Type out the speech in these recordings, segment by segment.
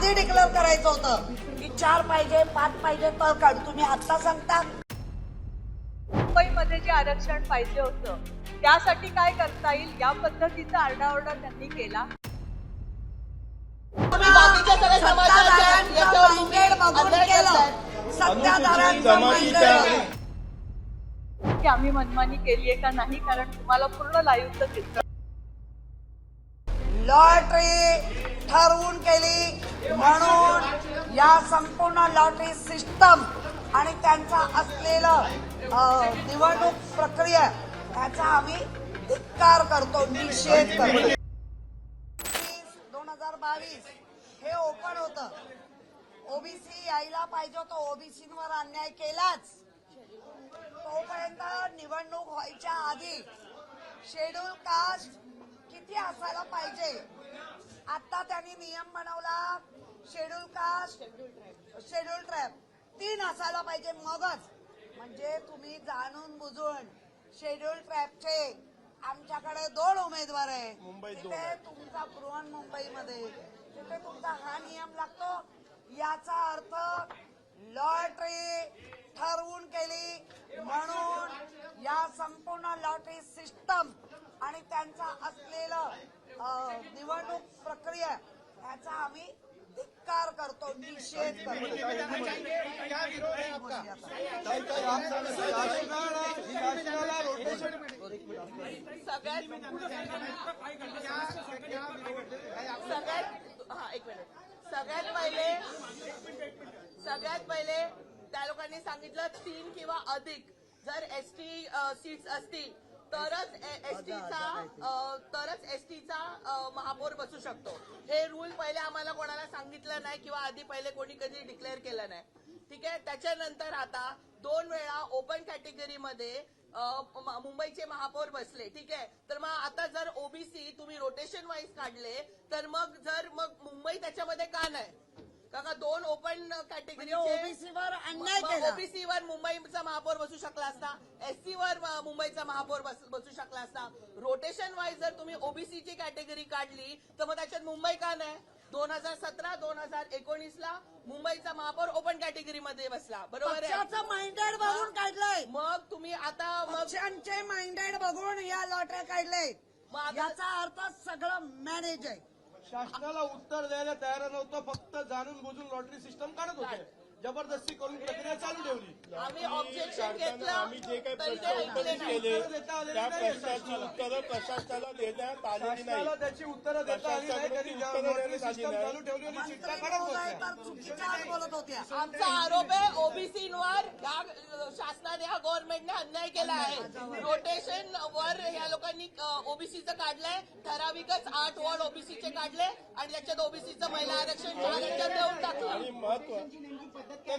आधी डिक्लेअर करायचं होतं की 4 पाहिजे 5 पाहिजे तर काढू. तुम्ही आता सांगता मुंबईमध्ये जे आरक्षण पाहिजे होतं त्यासाठी काय करता येईल या पद्धतीचा आरडाओरडा त्यांनी केला. सत्ताधाऱ्यांचं माइंडेड बघून केलं. सत्ताधाऱ्यांचं माइंडेड की आम्ही मनमानी केली आहे का नाही, कारण तुम्हाला पूर्ण लाईव्ह दिसतं. लॉटरी ठरवून केली म्हणून या संपूर्ण लॉटरी सिस्टम आणि त्यांचा असलेलं निवडणूक प्रक्रिया याचा आम्ही धिक्कार करतो, निषेध करतो. 2022 हे ओपन होतं. ओबीसी यायला पाहिजे होतं, ओबीसीवर अन्याय केलाच. तोपर्यंत निवडणूक व्हायच्या आधी शेड्यूल कास्ट किती असायला पाहिजे, आता त्यांनी नियम बनवला. शेड्यूल कास्ट शेड्यूल ट्राईब 3 असायला पाहिजे मगच. म्हणजे तुम्ही जाणून बुजून शेड्यूल ट्राईबचे आमच्याकडे 2 उमेदवार आहे, तिथे तुमचा बृहन्मुंबईमध्ये तिथे तुमचा हा नियम लागतो. याचा अर्थ लॉटरी ठरवून केली म्हणून या संपूर्ण लॉटरी सिस्टम आणि त्यांचा असलेलं निवडणूक प्रक्रिया याचा आम्ही धिक्कार करतो, निषेध करतो. सगळ्यात पहिले त्या लोकांनी सांगितलं 3 किंवा अधिक जर एसटी सीट्स असतील तरच एसटीचा महापौर बसू शकतो. हे रूल पहिले आम्हाला कोणाला सांगितलं नाही किंवा आधी पहिले कोणी कधी डिक्लेअर केलं नाही. ठीक आहे. त्याच्यानंतर आता 2 वेळा ओपन कॅटेगरीमध्ये मुंबईचे महापौर बसले. ठीक आहे. तर मग आता जर ओबीसी तुम्ही रोटेशन वाईज काढले तर मग मुंबई त्याच्यामध्ये का नाही? का 2 ओपन कॅटेगरी ओबीसीवर अन्याय केला. ओबीसीवर मुंबईचा महापौर बसू शकला असता, एससीवर मुंबईचा महापौर बसू शकला असता. रोटेशन वाईज जर तुम्ही ओबीसीची कॅटेगरी काढली तर मग त्याच्यात मुंबई का नाही? 2017-2019 ला मुंबईचा महापौर ओपन कॅटेगरीमध्ये बसला, बरोबर आहे? पक्षाचं माइंडेड बघून काढलंय. मग तुम्ही आता पक्षांचे माइंडेड बघून या लॉटऱ्या काढले. मग याचा अर्थ सगळं मॅनेज आहे. शासनाला उत्तर द्यायला तयार नव्हतं, फक्त जाणून बुजून लॉटरी सिस्टम काढत होते. जबरदस्ती करून प्रक्रिया चालू ठेवली. आम्ही ऑब्जेक्शन घेतलं. आम्ही जे काही प्रश्न उपस्थित केले त्या प्रश्नाची उत्तरं प्रशासनाला देण्यात आलेली नाही. शासनाला त्याची उत्तरं देता आली नाही. त्यांनी लॉटरी सिस्टम चालू ठेवली आणि चिठ्ठ्या काढत होत्या. तर चुकीच्याच बोलत होत्या. आमचा आरोप आहे ओबीसीवर शासनाने या गव्हर्नमेंटने अन्याय केला आहे. रोटेशन वर या लोकांनी ओबीसीचं काढलंय, ठराविकच 8 वॉर्ड ओबीसीचे काढले आणि त्याच्यात ओबीसीचं महिला आरक्षण 4 याच्यात देऊन टाकलं. आणि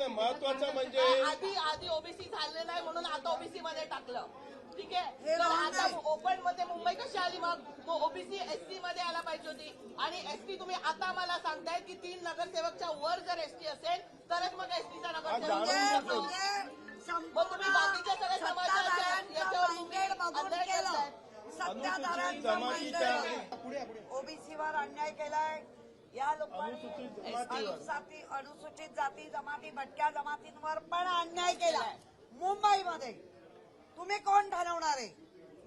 महत्वाचं म्हणजे आधी ओबीसी झाले नाही म्हणून आता ओबीसी मध्ये टाकलं. ठीक आहे. हे तर wrong आता आहे. ओपन मध्ये मुंबई कशी आली? मग ओबीसी एसटी मध्ये आला पाहिजे होती. आणि एसटी तुम्ही आता मला सांगताय की 3 नगरसेवकच्या वर जर एसटी असेल तरच मग एसटीचा नगरसेवक. मग तुम्ही बाकीच्या सगळ्या समाजाच्या याच्यावर माइंडेड बघून अन्याय केलं. करताय. सत्ताधाऱ्यांचं माइंडेड ओबीसीवर अन्याय केलाय. या लोकांनी अनुसूचित जाती जमाती भटक्या जमातींवर पण अन्याय केलाय. मुंबईमध्ये तुम्ही कोण ठरवणार आहे?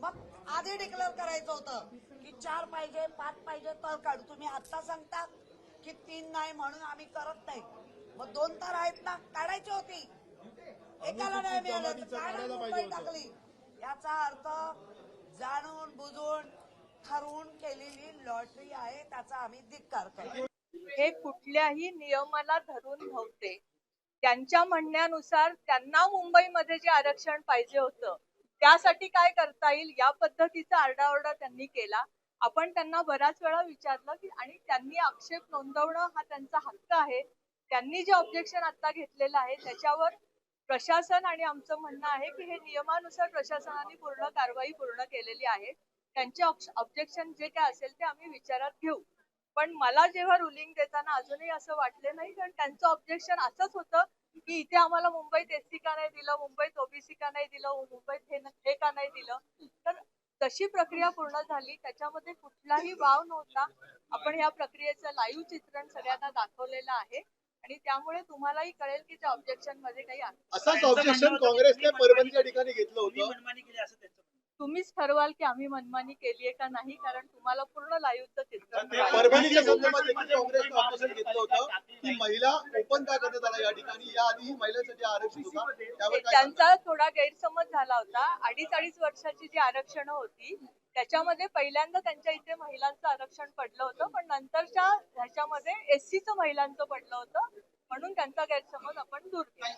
मग आधी डिक्लेअर करायचं होतं की 4 पाहिजे 5 पाहिजे तर काढू. तुम्ही आता सांगता की 3 नाही म्हणून आम्ही करत नाही. मग 2 तर आहेत ना, काढायची होती. एकाला नाही मिळालं तर काय मुंबई टाकली? याचा अर्थ जाणून बुजून ठरवून केलेली लॉटरी आहे, त्याचा आम्ही धिक्कार करतो. हे कुठल्याही नियमाला धरून नव्हते. त्यांच्या म्हणण्यानुसार त्यांना मुंबईमध्ये जे आरक्षण पाहिजे होतं त्यासाठी काय करता येईल या पद्धतीचा आरडाओरडा त्यांनी केला. आपण त्यांना बऱ्याच वेळा विचारलं की आणि त्यांनी आक्षेप नोंदवणं हा त्यांचा हक्क आहे. त्यांनी जे ऑब्जेक्शन आता घेतलेलं आहे त्याच्यावर प्रशासन आणि आमचं म्हणणं आहे की हे नियमानुसार प्रशासनाने पूर्ण कारवाई पूर्ण केलेली आहे. त्यांचे ऑब्जेक्शन जे काय असेल ते आम्ही विचारात घेऊ. पण मला जेव्हा रुलिंग देताना अजूनही असं वाटले नाही, कारण त्यांचं ऑब्जेक्शन असंच होतं की इथे आम्हाला मुंबईत एससी का नाही दिलं, मुंबईत ओबीसी का नाही दिलं, मुंबईत हे का नाही दिलं. तर तशी प्रक्रिया पूर्ण झाली, त्याच्यामध्ये कुठलाही वाव नव्हता. आपण या प्रक्रियेचं लाईव्ह चित्रण सगळ्यांना दाखवलेलं आहे आणि त्यामुळे तुम्हालाही कळेल की त्या ऑब्जेक्शन मध्ये काही आहे. असंच ऑब्जेक्शन काँग्रेसने परभणीच्या ठिकाणी घेतलं होतं. मनमानी केली असं त्यांचं म्हणणं. तुम्हीच ठरवाल की आम्ही मनमानी केलीये का नाही, कारण तुम्हाला पूर्ण लाईव्हचं चित्रण मिळालं. परभणीच्या संदर्भात देखील काँग्रेसनं ऑब्जेक्शन घेतलं होतं की महिला ओपन का करण्यात आला या ठिकाणी. याआधी महिलांसाठी आरक्षण होता, त्यावर काय त्यांचा थोडा गैरसमज झाला होता. अडीच वर्षाची जी आरक्षणं होती त्याच्यामध्ये पहिल्यांदा त्यांच्या इथे महिलांचं आरक्षण पडलं होतं, पण नंतरच्या ह्याच्यामध्ये एससीचं महिलांचं पडलं होतं, म्हणून त्यांचा गैरसमज आपण दूर केला.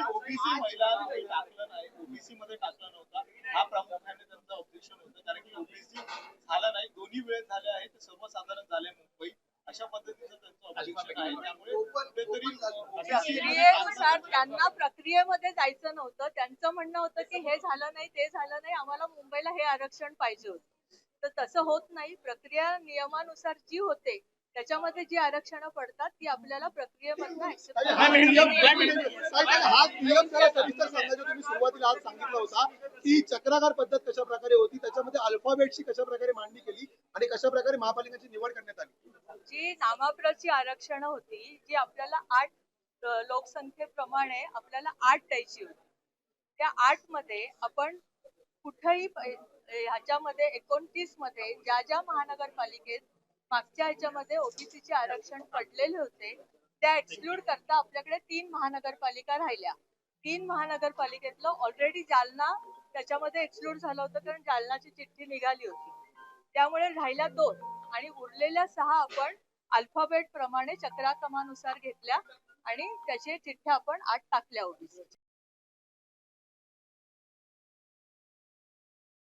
ओबीसी महिला टाकलं नाही, ओबीसी मध्ये टाकलं नव्हता, हा प्रामुख्याने त्यांचं ऑब्जेक्शन होतं. कारण की ओबीसी झाला नाही, दोन्ही वेळेस झाले आहे, ते सर्वसाधारण झाले मुंबई, अशा पद्धतीचं त्यांचं ऑब्जेक्शन आहे. त्यामुळे कुठेतरी प्रक्रियेनुसार त्यांना प्रक्रियेमध्ये जायचं नव्हतं. त्यांचं म्हणणं होतं की हे झालं नाही, ते झालं नाही, आम्हाला मुंबईला हे आरक्षण पाहिजे होतं. तर तसं होत नाही. प्रक्रिया नियमानुसार जी होते त्याच्यामध्ये जी आरक्षणं पडतात ती आपल्याला प्रक्रियेमधनं ऍक्सेप्ट हा नियम जरा सविस्तर सांगायचं. तुम्ही सुरुवातीला आज सांगितलं होता की चक्राकार पद्धत कशा प्रकारे होती, त्याच्यामध्ये अल्फाबेटची कशा प्रकारे मांडणी केली आणि कशा प्रकारे महापालिकांची निवड करण्यात आली. जी नामाप्रची आरक्षणं होती, जी आपल्याला 8 लोकसंख्येप्रमाणे आपल्याला 8 द्यायची होती. त्या 8 मध्ये आपण कुठेही ह्याच्यामध्ये 29 मध्ये ज्या महानगरपालिकेत मागच्या ह्याच्यामध्ये ओबीसीचे आरक्षण पडलेले होते त्या एक्सक्लूड करता आपल्याकडे 3 महानगरपालिका राहिल्या. 3 महानगरपालिकेतलं ऑलरेडी जालना त्याच्यामध्ये एक्सक्लूड झालं होतं, कारण जालनाची चिठ्ठी निघाली होती. त्यामुळे राहिल्या 2 आणि उरलेल्या 6 आपण अल्फाबेट प्रमाणे चक्राक्रमानुसार घेतल्या आणि त्याचे चिठ्ठ्या आपण 8 टाकल्या ओबीसी.